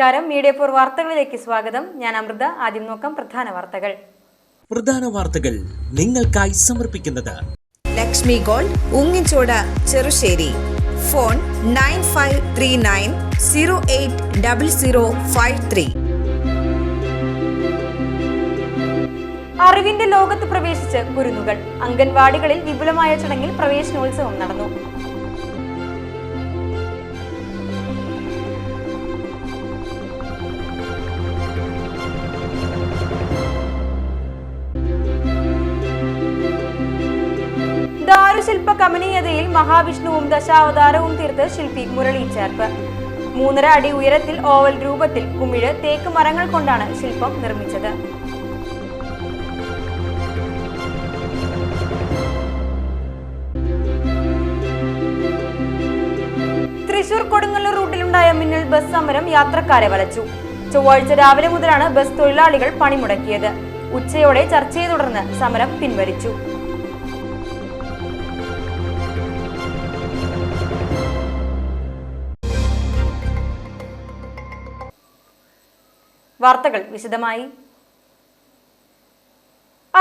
നമസ്കാരം. Media for വാർത്തകളിലേക്ക് സ്വാഗതം. ഞാൻ അമൃത. ആദ്യം നോക്കാം പ്രധാന വാർത്തകൾ നിങ്ങൾക്കായി സമർപ്പിക്കുന്നത് ലക്ഷ്മി ഗോൾഡ്, ഉങ്ങിച്ചോട്, ചെറുശ്ശേരി. ഫോൺ 9539080053. അറിവിന്റെ ലോകത്ത് പ്രവേശിച്ച് കുരുന്നുകൾ. അംഗൻവാടികളിൽ വിപുലമായ ചടങ്ങിൽ പ്രവേശനോത്സവം നടന്നു. ദാരുശില്പ കമനീയതയിൽ മഹാവിഷ്ണുവും ദശാവതാരവും തീർത്ത് ശില്പി മുരളി ചേർപ്പ്. 3.5 അടി ഉയരത്തിൽ ഓവൽ രൂപത്തിൽ കുമിഴ് തേക്ക് മരങ്ങൾ കൊണ്ടാണ് ശില്പം നിർമ്മിച്ചത്. തൃശൂർ കൊടുങ്ങല്ലൂർ റൂട്ടിലുണ്ടായ മിന്നൽ ബസ് സമരം യാത്രക്കാരെ വലച്ചു. ചൊവ്വാഴ്ച രാവിലെ മുതലാണ് ബസ് തൊഴിലാളികൾ പണിമുടക്കിയത്. ഉച്ചയോടെ ചർച്ചയെ തുടർന്ന് സമരം പിൻവലിച്ചു. വാർത്തകൾ വിശദമായി.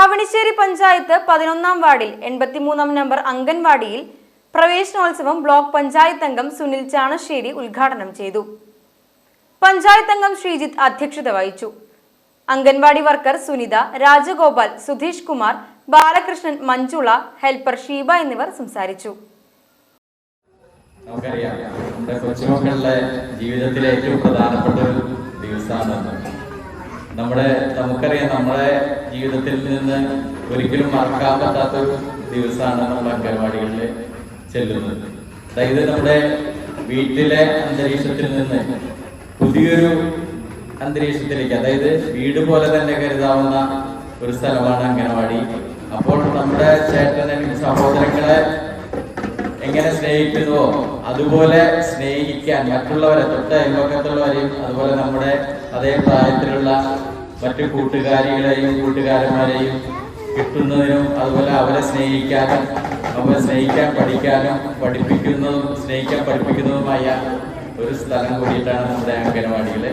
അവണിശ്ശേരി പഞ്ചായത്ത് 11-ാം വാർഡിൽ 83-ാം നമ്പർ അംഗൻവാടിയിൽ പ്രവേശനോത്സവം ബ്ലോക്ക് പഞ്ചായത്ത് അംഗം സുനിൽ ചാണശ്ശേരി ഉദ്ഘാടനം ചെയ്തു. പഞ്ചായത്ത് അംഗം ശ്രീജിത്ത് അധ്യക്ഷത വഹിച്ചു. അംഗൻവാടി വർക്കർ സുനിത, രാജഗോപാൽ, സുധീഷ് കുമാർ, ബാലകൃഷ്ണൻ, മഞ്ജുള, ഹെൽപ്പർ ഷീബ എന്നിവർ സംസാരിച്ചു. നമുക്കറിയാം, നമ്മുടെ കൊച്ചുമക്കളുടെ ജീവിതത്തിലെ ഏറ്റവും പ്രധാനപ്പെട്ട ഒരു ദിവസമാണ്. നമുക്കറിയാം, നമ്മുടെ ജീവിതത്തിൽ നിന്ന് ഒരിക്കലും മറക്കാൻ പറ്റാത്തൊരു ദിവസമാണ് നമ്മുടെ അംഗൻവാടികളിൽ ചെല്ലുന്നത്. അതായത് നമ്മുടെ വീട്ടിലെ അന്തരീക്ഷത്തിൽ നിന്ന് പുതിയൊരു അന്തരീക്ഷത്തിലേക്ക്, അതായത് വീട് പോലെ തന്നെ കരുതാവുന്ന ഒരു സ്ഥലമാണ് അംഗൻവാടി. അപ്പോൾ നമ്മുടെ ചേട്ടനും സഹോദരങ്ങളെ എങ്ങനെ സ്നേഹിക്കുന്നുവോ അതുപോലെ സ്നേഹിക്കാൻ മറ്റുള്ളവരെ, തൊട്ട് അയൽപക്കത്തുള്ളവരെയും അതുപോലെ നമ്മുടെ അതേ പ്രായത്തിലുള്ള മറ്റു കൂട്ടുകാരികളെയും കൂട്ടുകാരന്മാരെയും കിട്ടുന്നതിനും അതുപോലെ അവരെ സ്നേഹിക്കാനും അവരെ സ്നേഹിക്കാൻ പഠിക്കാനും സ്നേഹിക്കാൻ പഠിപ്പിക്കുന്നതുമായ ഒരു സ്ഥലം കൂടിയിട്ടാണ് നമ്മുടെ അംഗനവാടികള്.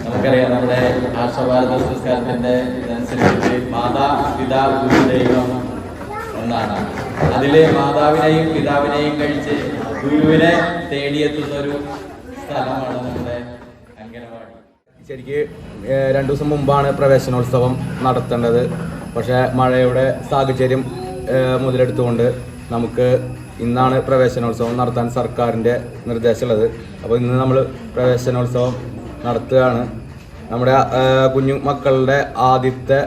നമുക്കറിയാം, നമ്മുടെ ആർഷഭാരത സംസ്കാരത്തിന്റെ ഇതനുസരിച്ച് മാതാ പിതാ ഗുരു ദൈവം ഒന്നാണ്. അതിലെ മാതാവിനെയും പിതാവിനെയും കഴിച്ച് ഗുരുവിനെ തേടിയെത്തുന്ന ഒരു സ്ഥലമാണ് നമ്മുടെ അംഗനവാടി. ശരിക്ക് 2 ദിവസം മുമ്പാണ് പ്രവേശനോത്സവം നടത്തേണ്ടത്. പക്ഷേ മഴയുടെ സാഹചര്യം മുതലെടുത്തുകൊണ്ട് നമുക്ക് ഇന്നാണ് പ്രവേശനോത്സവം നടത്താൻ സർക്കാരിൻ്റെ നിർദ്ദേശമുള്ളത്. അപ്പോൾ ഇന്ന് നമ്മൾ പ്രവേശനോത്സവം നടത്തുകയാണ്. നമ്മുടെ കുഞ്ഞു മക്കളുടെ ആദ്യത്തെ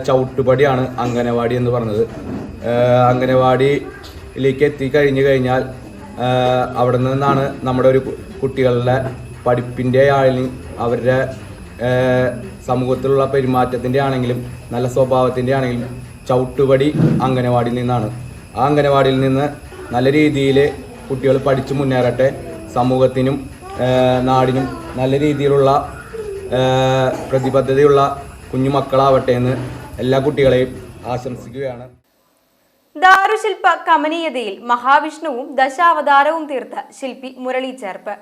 ചവിട്ടുപടിയാണ് അംഗനവാടി എന്ന് പറഞ്ഞത്. അംഗനവാടിയിലേക്ക് എത്തിക്കഴിഞ്ഞു കഴിഞ്ഞാൽ അവിടെ നിന്നാണ് നമ്മുടെ ഒരു കുട്ടികളുടെ പഠിപ്പിൻ്റെ ആണെങ്കിലും അവരുടെ സമൂഹത്തിലുള്ള പെരുമാറ്റത്തിൻ്റെ ആണെങ്കിലും നല്ല സ്വഭാവത്തിൻ്റെ ആണെങ്കിലും ചവിട്ടുപടി അംഗനവാടിയിൽ നിന്നാണ്. ആ അംഗനവാടിയിൽ നിന്ന് നല്ല രീതിയിൽ കുട്ടികൾ പഠിച്ചു മുന്നേറട്ടെ, സമൂഹത്തിനും നാടിനും നല്ല രീതിയിലുള്ള പ്രതിബദ്ധതയുള്ള കുഞ്ഞുമക്കളാവട്ടെ എന്ന് എല്ലാ കുട്ടികളെയും ആശംസിക്കുകയാണ്. ദാരുശില്പ കമനീയതയിൽ മഹാവിഷ്ണുവും ദശാവതാരവും തീർത്ത ശില്പി മുരളി ചേർപ്പ്.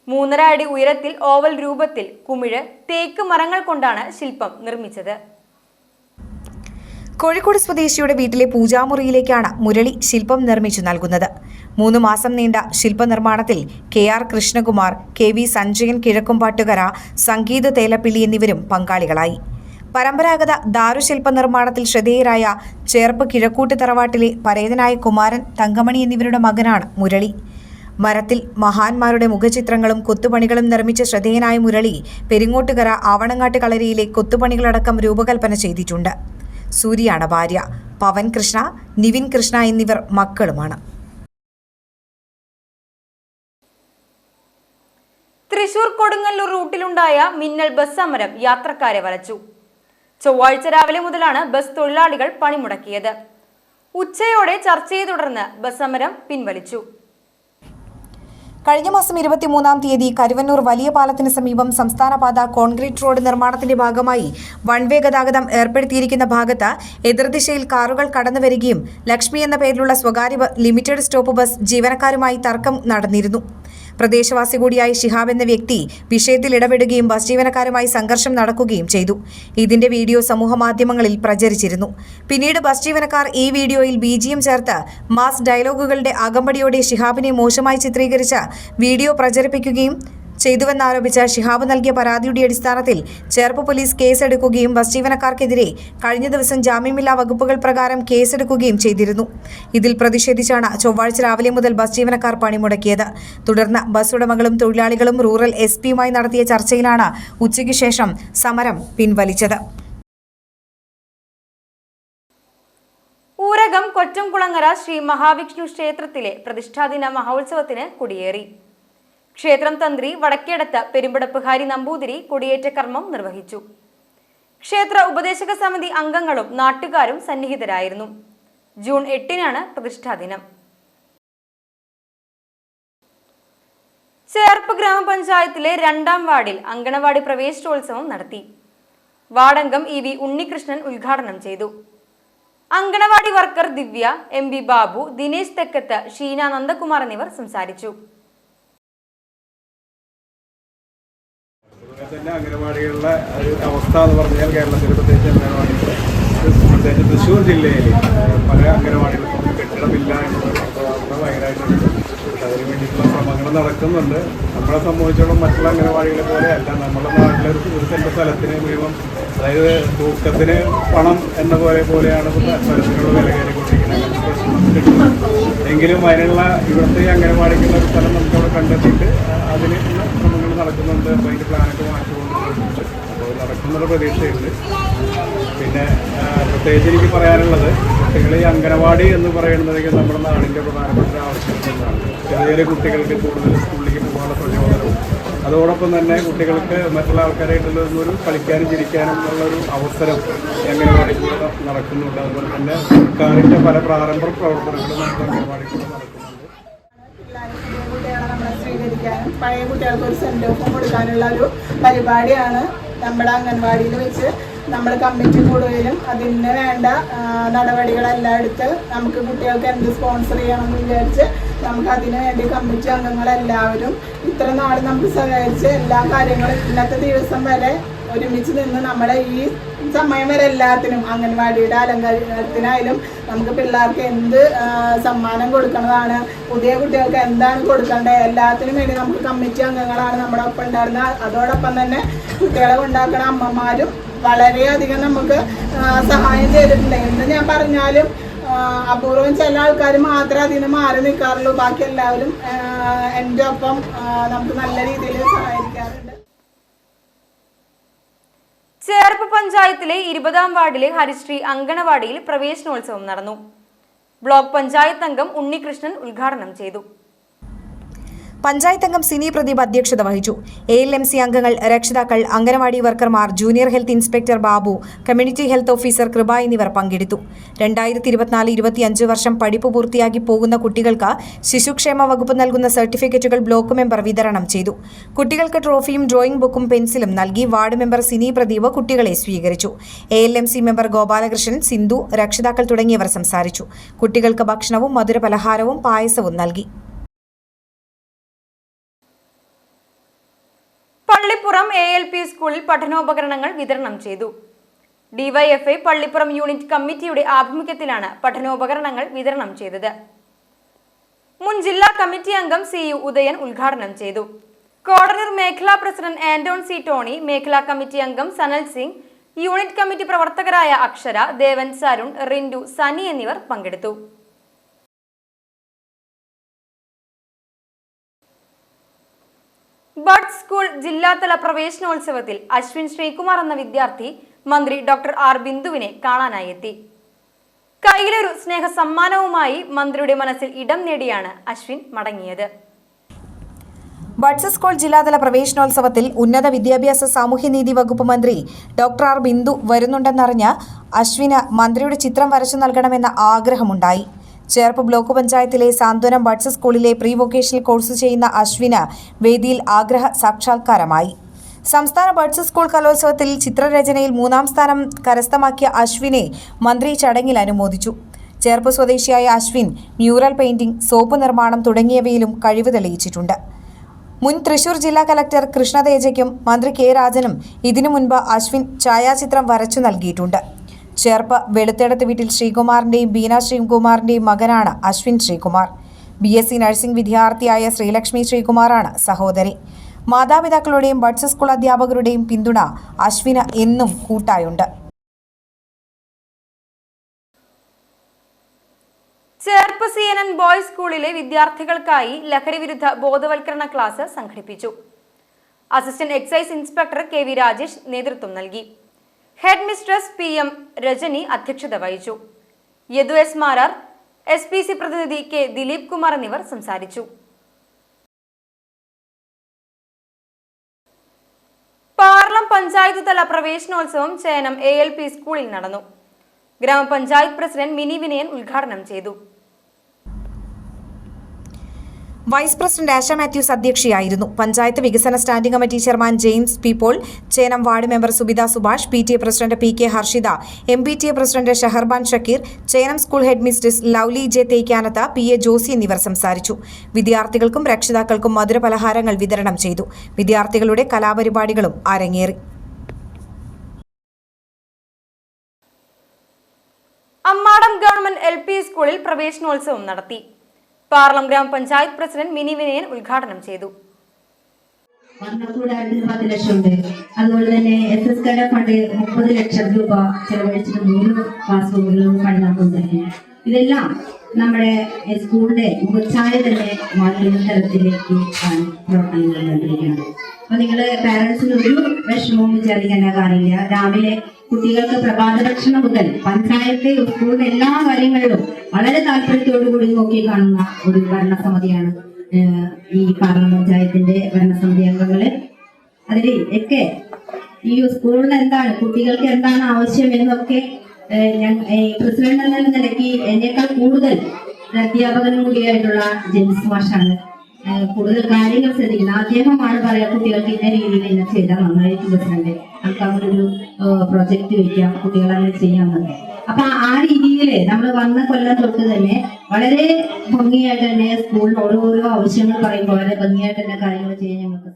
3.5 അടി ഉയരത്തിൽ ഓവൽ രൂപത്തിൽ കുമിഴ് തേക്ക് മരങ്ങൾ കൊണ്ടാണ് ശില്പം നിർമ്മിച്ചത്. കോഴിക്കോട് സ്വദേശിയുടെ വീട്ടിലെ പൂജാമുറിയിലേക്കാണ് മുരളി ശില്പം നിർമ്മിച്ചു നൽകുന്നത്. 3 മാസം നീണ്ട ശില്പനിർമ്മാണത്തിൽ KR കൃഷ്ണകുമാർ, KV സഞ്ജയൻ കിഴക്കുംപാട്ടുകര, സംഗീത തേലപ്പിള്ളി എന്നിവരും പങ്കാളികളായി. പരമ്പരാഗത ദാരുശില്പ നിർമ്മാണത്തിൽ ശ്രദ്ധേയരായ ചേർപ്പ് കിഴക്കൂട്ട് തറവാട്ടിലെ പരേതനായ കുമാരൻ, തങ്കമണി എന്നിവരുടെ മകനാണ് മുരളി. മരത്തിൽ മഹാന്മാരുടെ മുഖചിത്രങ്ങളും കൊത്തുപണികളും നിർമ്മിച്ച ശ്രദ്ധേയനായ മുരളി പെരിങ്ങോട്ടുകര ആവണങ്ങാട്ട് കളരിയിലെ കൊത്തുപണികളടക്കം രൂപകൽപ്പന ചെയ്തിട്ടുണ്ട്. സൂര്യയാണ് ഭാര്യ. പവൻ കൃഷ്ണ, നിവിൻ കൃഷ്ണ എന്നിവർ മക്കളുമാണ്. തൃശൂർ കൊടുങ്ങല്ലൂർ റൂട്ടിലുണ്ടായ മിന്നൽ ബസ് സമരം യാത്രക്കാരെ വലച്ചു. ചൊവ്വാഴ്ച രാവിലെ മുതലാണ് ബസ് തൊഴിലാളികൾ പണിമുടക്കിയത്. ഉച്ചയോടെ ചർച്ചയെ തുടർന്ന് ബസ് സമരം പിൻവലിച്ചു. കഴിഞ്ഞ മാസം 23-ാം തീയതി കരുവന്നൂർ വലിയ പാലത്തിന് സമീപം സംസ്ഥാനപാത കോൺക്രീറ്റ് റോഡ് നിർമ്മാണത്തിന്റെ ഭാഗമായി വൺവേ ഗതാഗതം ഏർപ്പെടുത്തിയിരിക്കുന്ന ഭാഗത്ത് എതിർദിശയിൽ കാറുകൾ കടന്നുവരികയും ലക്ഷ്മി എന്ന പേരിലുള്ള സ്വകാര്യ ലിമിറ്റഡ് സ്റ്റോപ്പ് ബസ് ജീവനക്കാരുമായി തർക്കം നടന്നിരുന്നു. പ്രദേശവാസി കൂടിയായ ഷിഹാബ് എന്ന വ്യക്തി വിഷയത്തിൽ ഇടപെടുകയും ബസ് ജീവനക്കാരുമായി സംഘർഷം നടക്കുകയും ചെയ്തു. ഇതിന്റെ വീഡിയോ സമൂഹമാധ്യമങ്ങളിൽ പ്രചരിച്ചിരുന്നു. പിന്നീട് ബസ് ജീവനക്കാർ ഈ വീഡിയോയിൽ BGM ചേർത്ത് മാസ് ഡയലോഗുകളുടെ അകമ്പടിയോടെ ഷിഹാബിനെ മോശമായി ചിത്രീകരിച്ച വീഡിയോ പ്രചരിപ്പിക്കുകയും ചെയ്തുവെന്നാരോപിച്ച് ഷിഹാബ് നൽകിയ പരാതിയുടെ അടിസ്ഥാനത്തിൽ ചേർപ്പ് പോലീസ് കേസെടുക്കുകയും ബസ് ജീവനക്കാർക്കെതിരെ കഴിഞ്ഞ ദിവസം ജാമ്യമില്ലാ വകുപ്പുകൾ പ്രകാരം കേസെടുക്കുകയും ചെയ്തിരുന്നു. ഇതിൽ പ്രതിഷേധിച്ചാണ് ചൊവ്വാഴ്ച രാവിലെ മുതൽ ബസ് ജീവനക്കാർ പണിമുടക്കിയത്. തുടർന്ന് ബസ് ഉടമകളും തൊഴിലാളികളും റൂറൽ SP-യുമായി നടത്തിയ ചർച്ചയിലാണ് ഉച്ചയ്ക്ക് ശേഷം സമരം പിൻവലിച്ചത്. ഊരകം കൊറ്റംകുളങ്ങര ശ്രീ മഹാവിഷ്ണു ക്ഷേത്രത്തിലെ പ്രതിഷ്ഠാദിന മഹോത്സവത്തിന് കൊടിയേറി. ക്ഷേത്രം തന്ത്രി വടക്കേടത്ത് പെരുമ്പടപ്പ് ഹരി നമ്പൂതിരി കൊടിയേറ്റ കർമ്മം നിർവഹിച്ചു. ക്ഷേത്ര ഉപദേശക സമിതി അംഗങ്ങളും നാട്ടുകാരും സന്നിഹിതരായിരുന്നു. ജൂൺ 8-നാണ് പ്രതിഷ്ഠാദിനം. ചേർപ്പ് ഗ്രാമപഞ്ചായത്തിലെ 2-ാം വാർഡിൽ അങ്കണവാടി പ്രവേശനോത്സവം നടത്തി. വാർഡംഗം EV ഉണ്ണികൃഷ്ണൻ ഉദ്ഘാടനം ചെയ്തു. അങ്കണവാടി വർക്കർ ദിവ്യ, MB ബാബു, ദിനേശ് തെക്കത്ത്, ഷീന നന്ദകുമാർ എന്നിവർ സംസാരിച്ചു. അംഗനവാടികളുടെ ഒരു അവസ്ഥ എന്ന് പറഞ്ഞാൽ കേരളത്തിൽ പ്രത്യേകിച്ച് തൃശ്ശൂർ ജില്ലയിൽ പല അംഗനവാടികൾക്കും കെട്ടിടമില്ല എന്നുള്ള അവസ്ഥ ഭയങ്കരമായിട്ടുണ്ട്. അതിന് വേണ്ടിയിട്ടുള്ള ശ്രമങ്ങൾ നടക്കുന്നുണ്ട്. നമ്മളെ സംബന്ധിച്ചോളം മറ്റുള്ള അംഗനവാടികളെ പോലെയല്ല. നമ്മുടെ നാട്ടിലൊരു സെൻറ് സ്ഥലത്തിന് മിനിമം, അതായത് തൂക്കത്തിന് പണം എന്ന പോലെയാണ് സ്ഥലത്തിനുള്ള വില കയറിക്കൊണ്ടിരിക്കുന്നത്. എങ്കിലും അതിനുള്ള ഇവിടുത്തെ അംഗനവാടിക്കുള്ള ഒരു സ്ഥലം നമുക്കവിടെ കണ്ടെത്തിയിട്ട് അതിനുള്ള ശ്രമങ്ങൾ നടക്കുന്നുണ്ട്. അപ്പോൾ അതിൻ്റെ പ്ലാനൊക്കെ മാറ്റിക്കൊണ്ടിട്ടുണ്ട്. അപ്പോൾ നടക്കുന്നൊരു പ്രതീക്ഷയുണ്ട്. പിന്നെ പ്രത്യേകിച്ച് എനിക്ക് പറയാനുള്ളത്, കുട്ടികൾ ഈ അംഗനവാടി എന്ന് പറയുന്നതെങ്കിൽ നമ്മുടെ നാടിൻ്റെ പ്രധാനപ്പെട്ട ആവശ്യം തന്നെയാണ്. ചെറിയ കുട്ടികൾക്ക് കൂടുതൽ സ്കൂളിലേക്ക് പോകാനുള്ള പ്രചോദനവും അതോടൊപ്പം തന്നെ കുട്ടികൾക്ക് മറ്റുള്ള ആൾക്കാരായിട്ടുള്ള ഒരു കളിക്കാനും ചിരിക്കാനും ഉള്ളൊരു അവസരം അംഗനവാടിക്കൂടെ നടക്കുന്നുണ്ട്. അതുപോലെ തന്നെ സർക്കാരിൻ്റെ പല പ്രാരംഭ പ്രവർത്തനങ്ങളും നമ്മുടെ അംഗനവാടിക്കൂടെ നടക്കുന്നുണ്ട്. കുട്ടികളെ നമ്മളെ സ്വീകരിക്കാനും പഴയ കുട്ടികൾക്ക് ഒരു സെൻഡ് ഓഫ് കൊടുക്കാനുള്ള ഒരു പരിപാടിയാണ് നമ്മുടെ അംഗൻവാടിയിൽ വെച്ച് നമ്മൾ കമ്മിറ്റി കൂടുകയും അതിന് വേണ്ട നടപടികളെല്ലാം എടുത്ത് നമുക്ക് കുട്ടികൾക്ക് എന്ത് സ്പോൺസർ ചെയ്യണമെന്ന് വിചാരിച്ച് നമുക്ക് അതിനു വേണ്ടി കമ്മിറ്റി അംഗങ്ങളെല്ലാവരും ഇത്ര നാൾ നമുക്ക് സഹകരിച്ച് എല്ലാ കാര്യങ്ങളും ഇന്നത്തെ ദിവസം വരെ ഒരുമിച്ച് നിന്ന് നമ്മുടെ ഈ സമയം വരെ എല്ലാത്തിനും അംഗൻവാടിയുടെ അലങ്കാരത്തിനായാലും നമുക്ക് പിള്ളേർക്ക് എന്ത് സമ്മാനം കൊടുക്കുന്നതാണ്, പുതിയ കുട്ടികൾക്ക് എന്താണ് കൊടുക്കേണ്ടത്, എല്ലാത്തിനും വേണ്ടി നമുക്ക് കമ്മിറ്റി അംഗങ്ങളാണ് നമ്മുടെ ഒപ്പം ഉണ്ടായിരുന്നത്. അതോടൊപ്പം തന്നെ കുട്ടികളെ ഉണ്ടാക്കുന്ന അമ്മമാരും വളരെയധികം നമുക്ക് സഹായം ചെയ്തിട്ടുണ്ട്. എന്ന് ഞാൻ പറഞ്ഞാലും അപൂർവം ചില ആൾക്കാർ മാത്രമേ അതിന് മാറി നിൽക്കാറുള്ളൂ. ബാക്കി എല്ലാവരും എൻ്റെ ഒപ്പം നമുക്ക് നല്ല രീതിയിൽ സഹായിക്കാറുണ്ട്. ചേർപ്പ് പഞ്ചായത്തിലെ 20-ാം വാർഡിലെ ഹരിശ്രീ അങ്കണവാടിയിൽ പ്രവേശനോത്സവം നടന്നു. ബ്ലോക്ക് പഞ്ചായത്ത് അംഗം ഉണ്ണികൃഷ്ണൻ ഉദ്ഘാടനം ചെയ്തു. പഞ്ചായത്ത് അംഗം സിനി പ്രദീപ് അധ്യക്ഷത വഹിച്ചു. ALMC അംഗങ്ങൾ, രക്ഷിതാക്കൾ, അംഗനവാടി വർക്കർമാർ, junior health inspector Babu, community health officer Kripa എന്നിവർ പങ്കെടുത്തു. 2024-25 വർഷം പഠിപ്പ് പൂർത്തിയാക്കി പോകുന്ന കുട്ടികൾക്ക് ശിശുക്ഷേമ വകുപ്പ് നൽകുന്ന സർട്ടിഫിക്കറ്റുകൾ ബ്ലോക്ക് മെമ്പർ വിതരണം ചെയ്തു. കുട്ടികൾക്ക് ട്രോഫിയും ഡ്രോയിംഗ് ബുക്കും പെൻസിലും നൽകി വാർഡ് മെമ്പർ സിനി പ്രദീപ് കുട്ടികളെ സ്വീകരിച്ചു. ALMC മെമ്പർ ഗോപാലകൃഷ്ണൻ, സിന്ധു, രക്ഷിതാക്കൾ തുടങ്ങിയവർ സംസാരിച്ചു. കുട്ടികൾക്ക് ഭക്ഷണവും മധുരപലഹാരവും പായസവും നൽകി. പള്ളിപ്പുറം ALP സ്കൂളിൽ പഠനോപകരണങ്ങൾ വിതരണം ചെയ്തു. DYFI പള്ളിപ്പുറം യൂണിറ്റ് കമ്മിറ്റിയുടെ ആഭിമുഖ്യത്തിലാണ് പഠനോപകരണങ്ങൾ വിതരണം ചെയ്തത്. മുൻ ജില്ലാ കമ്മിറ്റി അംഗം CU ഉദയൻ ഉദ്ഘാടനം ചെയ്തു. കോടനൂർ മേഖലാ പ്രസിഡന്റ് ആന്റോൺ C. ടോണി, മേഖലാ കമ്മിറ്റി അംഗം സനൽ സിംഗ്, യൂണിറ്റ് കമ്മിറ്റി പ്രവർത്തകരായ അക്ഷര, ദേവൻ, സരുൺ, റിൻഡു, സനി എന്നിവർ പങ്കെടുത്തു. ബഡ് സ്കൂൾ ജില്ലാതല പ്രവേശനോത്സവത്തിൽ അശ്വിൻ ശ്രീകുമാർ എന്ന വിദ്യാർത്ഥി മന്ത്രി ഡോക്ടർ R. ബിന്ദുവിനെ കാണാനായി എത്തി. കയ്യിലൊരു സ്നേഹ സമ്മാനവുമായി മന്ത്രിയുടെ മനസ്സിൽ ഇടം നേടിയാണ് അശ്വിൻ മടങ്ങിയത്. ബഡ്സ് സ്കൂൾ ജില്ലാതല പ്രവേശനോത്സവത്തിൽ ഉന്നത വിദ്യാഭ്യാസ സാമൂഹ്യനീതി വകുപ്പ് മന്ത്രി ഡോക്ടർ R. ബിന്ദു വരുന്നുണ്ടെന്നറിഞ്ഞ് അശ്വിന് മന്ത്രിയുടെ ചിത്രം വരച്ചു നൽകണമെന്ന ആഗ്രഹമുണ്ടായി. ചേർപ്പ് ബ്ലോക്ക് പഞ്ചായത്തിലെ സാന്ത്വനം ബഡ്സ് സ്കൂളിലെ പ്രീ വൊക്കേഷണൽ കോഴ്സ് ചെയ്യുന്ന അശ്വിന് വേദിയിൽ ആഗ്രഹ സാക്ഷാത്കാരമായി. സംസ്ഥാന ബഡ്സ് സ്കൂൾ കലോത്സവത്തിൽ ചിത്രരചനയിൽ 3-ാം സ്ഥാനം കരസ്ഥമാക്കിയ അശ്വിനെ മന്ത്രി ചടങ്ങിൽ അനുമോദിച്ചു. ചേർപ്പ് സ്വദേശിയായ അശ്വിൻ മ്യൂറൽ പെയിന്റിംഗ്, സോപ്പ് നിർമ്മാണം തുടങ്ങിയവയിലും കഴിവ് തെളിയിച്ചിട്ടുണ്ട്. മുൻ തൃശൂർ ജില്ലാ കലക്ടർ കൃഷ്ണതേജയ്ക്കും മന്ത്രി കെ രാജനും ഇതിനു മുൻപ് അശ്വിൻ ഛായാചിത്രം വരച്ചു നൽകിയിട്ടുണ്ട്. ചേർപ്പ് വെളുത്തേടത്ത് വീട്ടിൽ ശ്രീകുമാറിന്റെയും ബീന ശ്രീകുമാറിന്റെയും മകനാണ് അശ്വിൻ ശ്രീകുമാർ. BSc നഴ്സിംഗ് വിദ്യാർത്ഥിയായ ശ്രീലക്ഷ്മി ശ്രീകുമാറാണ് സഹോദരി. മാതാപിതാക്കളുടെയും ബഡ്സ് സ്കൂൾ അധ്യാപകരുടെയും പിന്തുണ അശ്വിന് എന്നും കൂട്ടായുണ്ട്. ചേർപ്പ് CNN ബോയ്സ് സ്കൂളിലെ വിദ്യാർത്ഥികൾക്കായി ലഹരിവിരുദ്ധ ബോധവൽക്കരണ ക്ലാസ് സംഘടിപ്പിച്ചു. Assistant excise inspector KV Rajesh നേതൃത്വം നൽകി. ഹെഡ് മിസ്ട്രസ് PM രജനി അധ്യക്ഷത വഹിച്ചു. യദു S മാരാർ, SPC പ്രതിനിധി K ദിലീപ് കുമാർ എന്നിവർ സംസാരിച്ചു. പാർലം പഞ്ചായത്ത് തല പ്രവേശനോത്സവം ചേനം ALP സ്കൂളിൽ നടന്നു. ഗ്രാമപഞ്ചായത്ത് പ്രസിഡന്റ് മിനി വിനയൻ ഉദ്ഘാടനം ചെയ്തു. വൈസ് പ്രസിഡന്റ് ആശ മാത്യൂസ് അധ്യക്ഷയായിരുന്നു. പഞ്ചായത്ത് വികസന standing committee chairman James P Paul, Chenam ward member Subitha Subhash, PTA president PK Harshitha, MPTA president Shaharban Shakeer, Chenam school headmistress Lovely J Thekkanath, PA Josy എന്നിവർ സംസാരിച്ചു. വിദ്യാർത്ഥികൾക്കും രക്ഷിതാക്കൾക്കും മധുരപലഹാരങ്ങൾ വിതരണം ചെയ്തു. വിദ്യാർത്ഥികളുടെ കലാപരിപാടികളും അരങ്ങേറി. അമ്മാടം ഗവൺമെന്റ് LP സ്കൂളിൽ പ്രവേശനോത്സവം നടത്തി. പാർലം ഗ്രാമപഞ്ചായത്ത് പ്രസിഡന്റ് മിനി വിനയൻ ഉദ്ഘാടനം ചെയ്തു. വർണ്ണക്കൂടാരത്തിന് 10 ലക്ഷം ഉണ്ട്. അതുപോലെ തന്നെ SSK ഫണ്ട് 30 ലക്ഷം രൂപ ചെലവഴിച്ചിട്ട് 3 ക്ലാസ് റൂമുകളും പണി നടത്തുന്നുണ്ട്. ഇതെല്ലാം നമ്മുടെ സ്കൂളിന്റെ മുഖച്ഛായ തന്നെ മാറ്റുന്ന തരത്തിലേക്ക് ആണ് പ്രവർത്തനങ്ങൾ നടത്തിയിരിക്കുന്നത്. അപ്പൊ നിങ്ങള് പാരന്റ്സിന് ഒരു വിഷമവും വിചാരിക്കേണ്ട കാര്യമില്ല. രാവിലെ കുട്ടികൾക്ക് പ്രഭാത ഭക്ഷണം മുതൽ പഞ്ചായത്ത് സ്കൂളിന്റെ എല്ലാ കാര്യങ്ങളിലും വളരെ താല്പര്യത്തോടുകൂടി നോക്കി കാണുന്ന ഒരു ഭരണസമിതിയാണ് ഈ പാർലം പഞ്ചായത്തിന്റെ ഭരണസമിതി അംഗങ്ങള്. അതിൽ ഒക്കെ ഈ സ്കൂളിന് എന്താണ്, കുട്ടികൾക്ക് എന്താണ് ആവശ്യം എന്നൊക്കെ ഞാൻ പ്രസിഡന്റ് എന്ന നിലയ്ക്ക് എന്നേക്കാൾ കൂടുതൽ അധ്യാപകനും കൂടിയായിട്ടുള്ള ജെയിംസ് മാഷാണ് കൂടുതൽ കാര്യങ്ങൾ ശ്രദ്ധിക്കുന്നത്. അദ്ദേഹമാണ് പറയാ കുട്ടികൾക്ക് ഇന്ന രീതിയിൽ ഇന്ന ചെയ്താൽ നന്നായിരിക്കും പ്രസിഡന്റ്, നമുക്ക് അവിടെ ഒരു പ്രൊജക്ട് വെക്കാം, കുട്ടികൾ അങ്ങനെ ചെയ്യാമെന്നൊക്കെ. അപ്പൊ ആ രീതിയിൽ നമ്മൾ വന്ന കൊല്ലം തൊട്ട് തന്നെ വളരെ ഭംഗിയായിട്ട് തന്നെ സ്കൂളിൽ ഓരോരോ ആവശ്യങ്ങൾ പറയുമ്പോൾ വളരെ ഭംഗിയായിട്ട് തന്നെ കാര്യങ്ങൾ ചെയ്യാൻ ഞങ്ങൾക്ക്.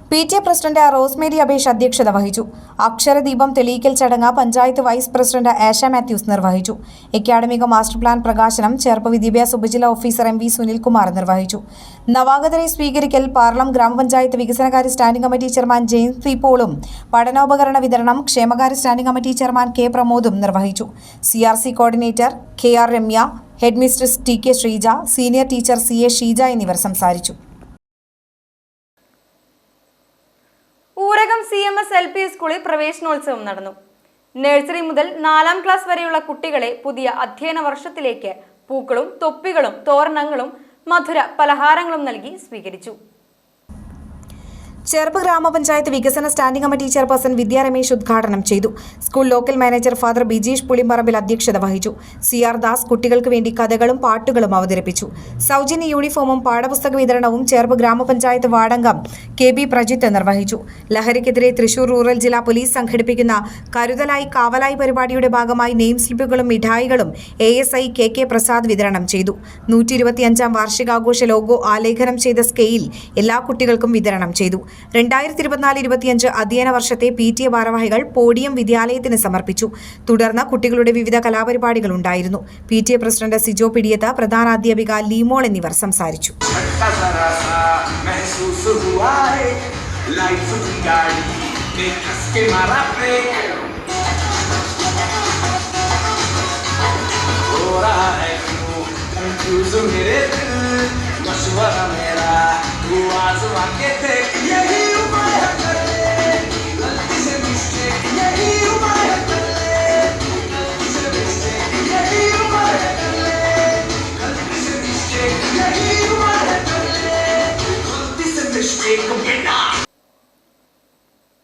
PTA പ്രസിഡന്റ് റോസ്മേരി അബേഷ് അധ്യക്ഷത വഹിച്ചു. അക്ഷരദീപം തെളിയിക്കൽ ചടങ്ങ് പഞ്ചായത്ത് വൈസ് പ്രസിഡന്റ് ആശ മാത്യൂസ് നിർവഹിച്ചു. അക്കാഡമിക മാസ്റ്റർ പ്ലാൻ പ്രകാശനം ചേർപ്പ് വിദ്യാഭ്യാസ ഉപജില്ലാ ഓഫീസർ MV സുനിൽകുമാർ നിർവഹിച്ചു. നവാഗതരെ സ്വീകരിക്കൽ പാർലം ഗ്രാമപഞ്ചായത്ത് വികസനകാര്യ standing committee chairman James P പോളും പഠനോപകരണ വിതരണം ക്ഷേമകാര്യ സ്റ്റാൻഡിംഗ് കമ്മിറ്റി ചെയർമാൻ K പ്രമോദും നിർവഹിച്ചു. CRC coordinator KR Ramya, head mistress TK Sreeja, senior teacher CA Sheeja എന്നിവർ സംസാരിച്ചു. ഊരകം CMS LP സ്കൂളിൽ പ്രവേശനോത്സവം നടന്നു. നഴ്സറി മുതൽ 4ാം ക്ലാസ് വരെയുള്ള കുട്ടികളെ പുതിയ അധ്യയന വർഷത്തിലേക്ക് പൂക്കളും തൊപ്പികളും തോരണങ്ങളും മധുര പലഹാരങ്ങളും നൽകി സ്വീകരിച്ചു. ചേർപ്പ് ഗ്രാമപഞ്ചായത്ത് വികസന standing committee chairperson Vidya Ramesh ഉദ്ഘാടനം ചെയ്തു. School local manager father Bijeesh Pulimparambil അധ്യക്ഷത വഹിച്ചു. CR ദാസ് കുട്ടികൾക്ക് വേണ്ടി കഥകളും പാട്ടുകളും അവതരിപ്പിച്ചു. സൗജന്യ യൂണിഫോമും പാഠപുസ്തക വിതരണവും ചേർപ്പ് ഗ്രാമപഞ്ചായത്ത് വാർഡംഗം KB പ്രജിത്ത് നിർവഹിച്ചു. ലഹരിക്കെതിരെ തൃശൂർ റൂറൽ ജില്ലാ പോലീസ് സംഘടിപ്പിക്കുന്ന കരുതലായി കാവലായി പരിപാടിയുടെ ഭാഗമായി നെയിം സ്ലിപ്പുകളും മിഠായികളും ASI KK പ്രസാദ് വിതരണം ചെയ്തു. 125ാം വാർഷികാഘോഷ ലോഗോ ആലേഖനം ചെയ്ത സ്കെയിൽ എല്ലാ കുട്ടികൾക്കും വിതരണം ചെയ്തു. 2024-25 അധ്യയന വർഷത്തെ PTA ഭാരവാഹികൾ പോഡിയം വിദ്യാലയത്തിന് സമർപ്പിച്ചു. തുടർന്ന് കുട്ടികളുടെ വിവിധ കലാപരിപാടികൾ ഉണ്ടായിരുന്നു. PTA പ്രസിഡന്റ് സിജോ പിടിയത്ത്, പ്രധാനാധ്യാപിക ലീമോൾ എന്നിവർ സംസാരിച്ചു.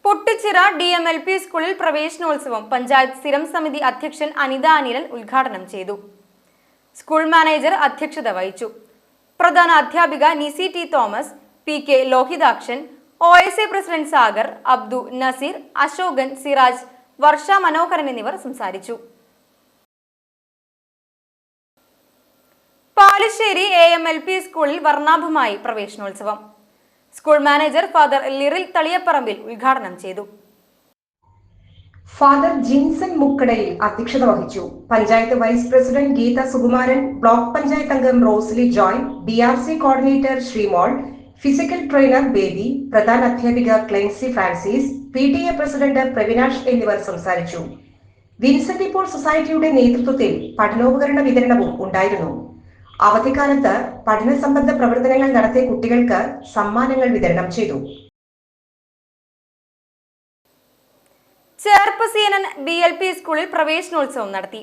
പൊട്ടിച്ചിറ DMLP സ്കൂളിൽ പ്രവേശനോത്സവം പഞ്ചായത്ത് സ്ഥിരം സമിതി അധ്യക്ഷൻ അനിത അനിലൻ ഉദ്ഘാടനം ചെയ്തു. സ്കൂൾ മാനേജർ അധ്യക്ഷത വഹിച്ചു. പ്രധാന അധ്യാപിക Nisi T Thomas, PK Lohithakshan, OSA president Sagar, Abdu, Naseer, Ashokan, Siraj, Varsha Manoharan എന്നിവർ സംസാരിച്ചു. പാലിശ്ശേരി AMLP സ്കൂളിൽ വർണ്ണാഭമായി പ്രവേശനോത്സവം. School manager father Liril Thaliyaparambil ഉദ്ഘാടനം ചെയ്തു. ഫാദർ ജിൻസൺ മുക്കടയിൽ അധ്യക്ഷത വഹിച്ചു. Panchayat vice president Geetha Sukumaran, block panchayat അംഗം Rosly Joy, BRC coordinator Sreemol, physical trainer Baby, പ്രധാന അധ്യാപിക Clency Francis, PTA president Pravinash എന്നിവർ സംസാരിച്ചു. വിൻസെന്റ് പോൾ സൊസൈറ്റിയുടെ നേതൃത്വത്തിൽ പഠനോപകരണ വിതരണവും ഉണ്ടായിരുന്നു. അവധിക്കാലത്ത് പഠന സംബന്ധ പ്രവർത്തനങ്ങൾ നടത്തിയ കുട്ടികൾക്ക് സമ്മാനങ്ങൾ വിതരണം ചെയ്തു. ചേർപ്പസീനൻ BLP സ്കൂളിൽ പ്രവേശനോത്സവം നടത്തി.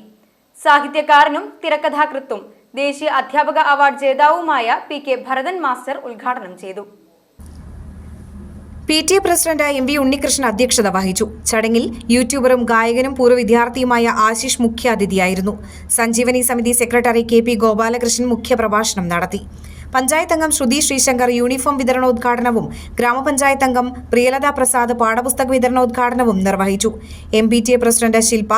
സാഹിത്യകാരനും തിരക്കഥാകൃത്തും ദേശീയ അധ്യാപക അവാർഡ് ജേതാവുമായ PK ഭരതൻ മാസ്റ്റർ ഉദ്ഘാടനം ചെയ്തു. PTA പ്രസിഡന്റ് MV ഉണ്ണികൃഷ്ണൻ അധ്യക്ഷത വഹിച്ചു. ചടങ്ങിൽ യൂട്യൂബറും ഗായകനും പൂർവ്വ വിദ്യാർത്ഥിയുമായ ആശിഷ് മുഖ്യാതിഥിയായിരുന്നു. സഞ്ജീവനി സമിതി സെക്രട്ടറി KP ഗോപാലകൃഷ്ണൻ മുഖ്യപ്രഭാഷണം നടത്തി. പഞ്ചായത്ത് അംഗം ശ്രുതി ശ്രീശങ്കർ യൂണിഫോം വിതരണോദ്ഘാടനവും ഗ്രാമപഞ്ചായത്ത് അംഗം പ്രിയലത പ്രസാദ് പാഠപുസ്തക വിതരണോദ്ഘാടനവും നിർവഹിച്ചു. MPTA പ്രസിഡന്റ് ശില്പ,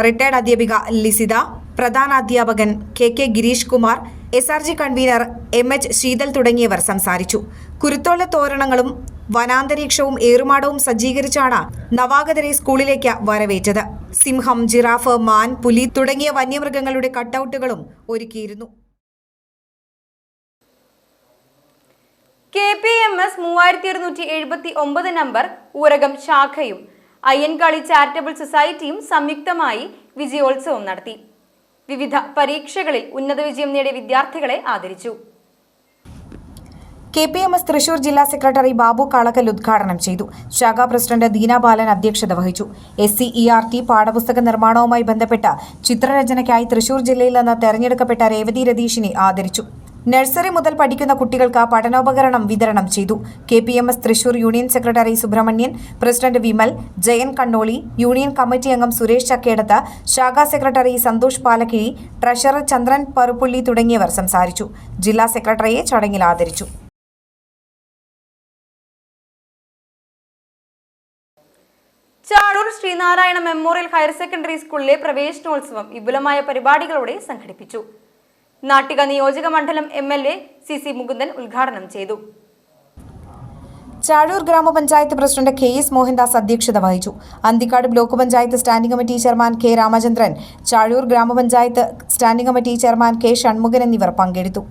റിട്ടയർഡ് അധ്യാപിക ലിസിത, പ്രധാന അധ്യാപകൻ KK Girish Kumar, SRG convener MH Sheetal തുടങ്ങിയവർ സംസാരിച്ചു. കുരുത്തോല തോരണങ്ങളും വനാന്തരീക്ഷവും ഏറുമാടവും സജ്ജീകരിച്ചാണ് നവാഗതരെ സ്കൂളിലേക്ക് വരവേറ്റത്. സിംഹം, ജിറാഫ്, മാൻ, പുലി തുടങ്ങിയ വന്യമൃഗങ്ങളുടെ കട്ടൌട്ടുകളും ഒരുക്കിയിരുന്നു. KPMS 3279 നമ്പർ ഊരകം ശാഖയും അയ്യൻകാളി ചാരിറ്റബിൾ സൊസൈറ്റിയും സംയുക്തമായി വിജയോത്സവം നടത്തി. വിവിധ പരീക്ഷകളിൽ ഉന്നത വിജയം നേടിയ വിദ്യാർത്ഥികളെ ആദരിച്ചു. KPMS തൃശൂർ ജില്ലാ സെക്രട്ടറി ബാബു കാളക്കൽ ഉദ്ഘാടനം ചെയ്തു. ശാഖാ പ്രസിഡന്റ് ദീന ബാലൻ അധ്യക്ഷത വഹിച്ചു. SCERT പാഠപുസ്തക നിർമ്മാണവുമായി ബന്ധപ്പെട്ട ചിത്രരചനയ്ക്കായി തൃശൂർ ജില്ലയിൽ നിന്ന് തെരഞ്ഞെടുക്കപ്പെട്ട രേവതി രതീഷിനെ ആദരിച്ചു. നഴ്സറി മുതൽ പഠിക്കുന്ന കുട്ടികൾക്ക് പഠനോപകരണം വിതരണം ചെയ്തു. KPMS Thrissur union secretary Subrahmanian, president Vimal, Jayan Kannoli, union committee അംഗം സുരേഷ് ചക്കേടത്ത്, ശാഖാ സെക്രട്ടറി സന്തോഷ് പാലക്കിഴി, ട്രഷറർ ചന്ദ്രൻ പറുപ്പുള്ളി തുടങ്ങിയവർ സംസാരിച്ചു. ജില്ലാ സെക്രട്ടറിയെ ചടങ്ങിൽ ആദരിച്ചു. Chazhoor Sreenarayana memorial higher secondary സ്കൂളിലെ പ്രവേശനോത്സവം വിപുലമായ പരിപാടികളോടെ സംഘടിപ്പിച്ചു. നാട്ടിക നിയോജക മണ്ഡലം MLA CC മുകുന്ദൻ ഉദ്ഘാടനം ചെയ്തു. ചാഴൂർ ഗ്രാമപഞ്ചായത്ത് പ്രസിഡന്റ് KS മോഹൻദാസ് അധ്യക്ഷത വഹിച്ചു. Anthikkad block panchayat standing committee chairman K Ramachandran, Chazhur ഗ്രാമപഞ്ചായത്ത് standing committee chairman K Shanmughan എന്നിവർ പങ്കെടുത്തു.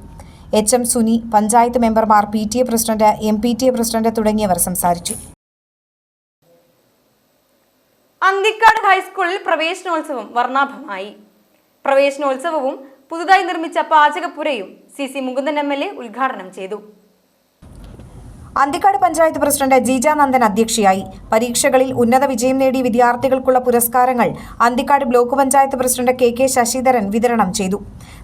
HM സുനി, പഞ്ചായത്ത് മെമ്പർമാർ, PTA പ്രസിഡന്റ്, MPTA പ്രസിഡന്റ് തുടങ്ങിയവർ സംസാരിച്ചു. അന്തിക്കാട് ഹൈസ്കൂളിൽ പ്രവേശനോത്സവം വർണ്ണാഭമായി. പ്രവേശനോത്സവവും പുതുതായി നിർമ്മിച്ച പാചകപ്പുരയും CC മുകുന്ദൻ MLA ഉദ്ഘാടനം ചെയ്തു. അന്തിക്കാട് പഞ്ചായത്ത് പ്രസിഡന്റ് ജീജ നന്ദൻ അധ്യക്ഷയായി. പരീക്ഷകളിൽ ഉന്നത വിജയം നേടിയ വിദ്യാർത്ഥികൾക്കുള്ള പുരസ്കാരങ്ങൾ Anthikkad block panchayat president KK Sasidharan വിതരണം ചെയ്തു.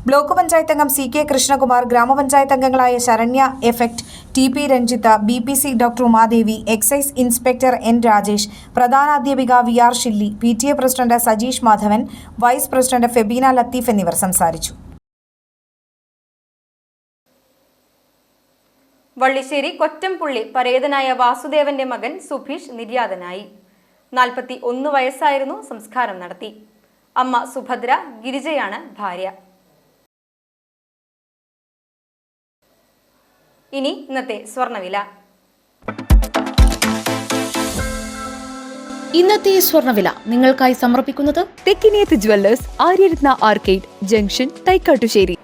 ബ്ലോക്ക് പഞ്ചായത്ത് അംഗം CK കൃഷ്ണകുമാർ, ഗ്രാമപഞ്ചായത്ത് അംഗങ്ങളായ ശരണ്യ, എഫക്ട്, TP Ranjith, BPC doctor Umadevi, excise inspector N Rajesh, പ്രധാനാധ്യാപിക VR Shilly, PTA president Sajeesh Madhavan, vice president Febeena Latheef എന്നിവർ സംസാരിച്ചു. വള്ളിശ്ശേരി കൊറ്റംപുള്ളി പരേതനായ വാസുദേവന്റെ മകൻ സുഭീഷ് നിര്യാതനായി. 41 വയസ്സായിരുന്നു. സംസ്കാരം നടത്തി. അമ്മ സുഭദ്ര, ഗിരിജയാണ് ഭാര്യ. ഇനി ഇന്നത്തെ സ്വർണ്ണവില. ഇന്നത്തെ സ്വർണ്ണവില നിങ്ങൾക്കായി സമർപ്പിക്കുന്നത് Thekkiniyath jewellers, Aryaratna arcade junction, Thaikkattussery.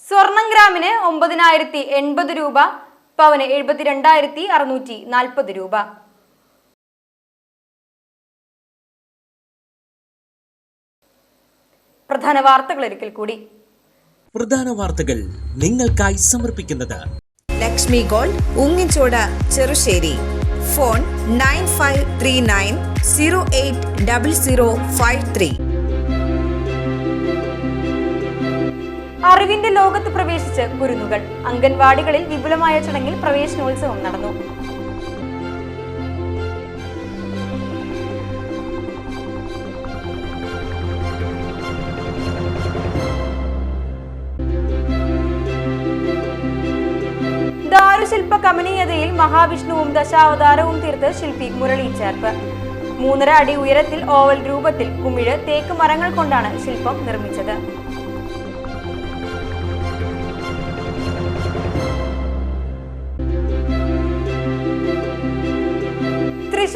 സ്വർണം ഗ്രാമിന് 9080 രൂപ, പവന് 72,640 രൂപ. പ്രധാന വാർത്തകൾ ഒരിക്കൽ കൂടി. പ്രധാന വാർത്തകൾ നിങ്ങൾക്കായി സമർപ്പിക്കുന്നത് ലക്ഷ്മി ഗോൾഡ്, ഉങ്ങിച്ചോട്, ചെറുശ്ശേരി. ഫോൺ 9539080053. അറിവിന്റെ ലോകത്ത് പ്രവേശിച്ച് കുരുന്നുകൾ. അംഗൻവാടികളിൽ വിപുലമായ ചടങ്ങിൽ പ്രവേശനോത്സവം നടന്നു. ദാരുശില്പ കമനീയതയിൽ മഹാവിഷ്ണുവും ദശാവതാരവും തീർത്ത് ശില്പി മുരളി ചേർപ്പ്. 3.5 അടി ഉയരത്തിൽ ഓവൽ രൂപത്തിൽ കുമിഴ് തേക്ക് മരങ്ങൾ കൊണ്ടാണ് ശില്പം നിർമ്മിച്ചത്.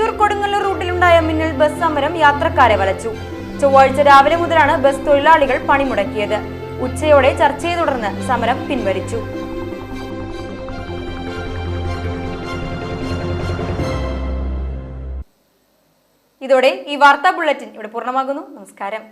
തൃശൂർ കൊടുങ്ങല്ലൂർ റൂട്ടിലുണ്ടായ മിന്നൽ ബസ് സമരം യാത്രക്കാരെ വലച്ചു. ചൊവ്വാഴ്ച രാവിലെ മുതലാണ് ബസ് തൊഴിലാളികൾ പണിമുടക്കിയത്. ഉച്ചയോടെ ചർച്ചയെ തുടർന്ന് സമരം പിൻവലിച്ചു. ഇതോടെ ഈ വാർത്താ ബുള്ളറ്റിൻ ഇവിടെ പൂർണ്ണമാകുന്നു. നമസ്കാരം.